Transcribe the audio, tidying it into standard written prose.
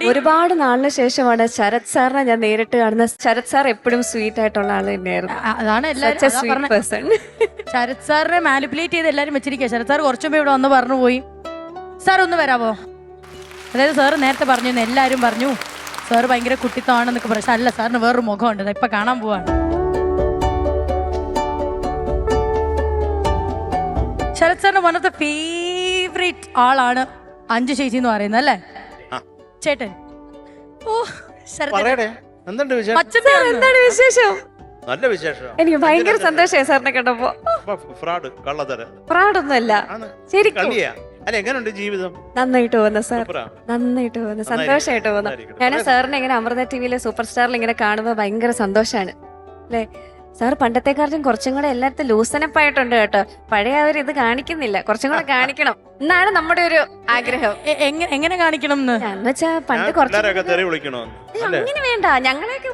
ഒരുപാട് നാളിന് ശേഷമാണ് ശരത് സാറിനെ ഞാൻ നേരിട്ട് കാണുന്നത്. ശരത് സാർ എപ്പോഴും സ്വീറ്റ് ആയിട്ടുള്ള ആള് തന്നെയായിരുന്നു. അതാണ് ശരത് സാറിനെ മാനിപ്പുലേറ്റ് ചെയ്ത് എല്ലാരും വെച്ചിരിക്കുക. ശരത് സാർ കുറച്ചുമ്പോ ഇവിടെ വന്ന് പറഞ്ഞു പോയി, സാർ ഒന്ന് വരാമോ, അതായത് സാറ് നേരത്തെ പറഞ്ഞു, എല്ലാരും പറഞ്ഞു സാർ ഭയങ്കര കുട്ടിത്തമാണെന്നൊക്കെ പറഞ്ഞു. അല്ല, സാറിന് വേറൊരു മുഖമുണ്ട്, ഇപ്പൊ കാണാൻ പോവാണ്. ശരത് സാറിന്റെ വൺ ഓഫ് ദ ഫേവറേറ്റ് ആളാണ് അഞ്ജു ചേച്ചി എന്ന് പറയുന്നത് അല്ലേ ചേട്ടൻ? ഓ എന്താണ് വിശേഷം? നല്ല വിശേഷം. എനിക്ക് ഭയങ്കര സന്തോഷമായി സാറിനെ കണ്ടപ്പോ. ഫ്രോഡൊന്നുമല്ല, ശരിക്കും എങ്ങനെയുണ്ട് ജീവിതം? നന്നായിട്ട് പോകുന്നു സാർ, നന്നായിട്ട് പോകുന്നു, സന്തോഷമായിട്ട് പോകുന്നു. ഞാൻ സാറിനെ ഇങ്ങനെ അമൃത ടിവിയിലെ സൂപ്പർ സ്റ്റാറിൽ ഇങ്ങനെ കാണുമ്പോ ഭയങ്കര സന്തോഷാണ് അല്ലേ. സാർ പണ്ടത്തെക്കാട്ടും കുറച്ചും കൂടെ എല്ലായിടത്തും ലൂസനപ്പ് ആയിട്ടുണ്ട് കേട്ടോ. പഴയ അവർ ഇത് കാണിക്കുന്നില്ല, കുറച്ചും കൂടെ കാണിക്കണം എന്നാണ് നമ്മുടെ ഒരു ആഗ്രഹം. എങ്ങനെ കാണിക്കണം എന്ന് വെച്ചാ പണ്ട് കുറച്ച് വിളിക്കണോ? അങ്ങനെ വേണ്ട, ഞങ്ങളെയൊക്കെ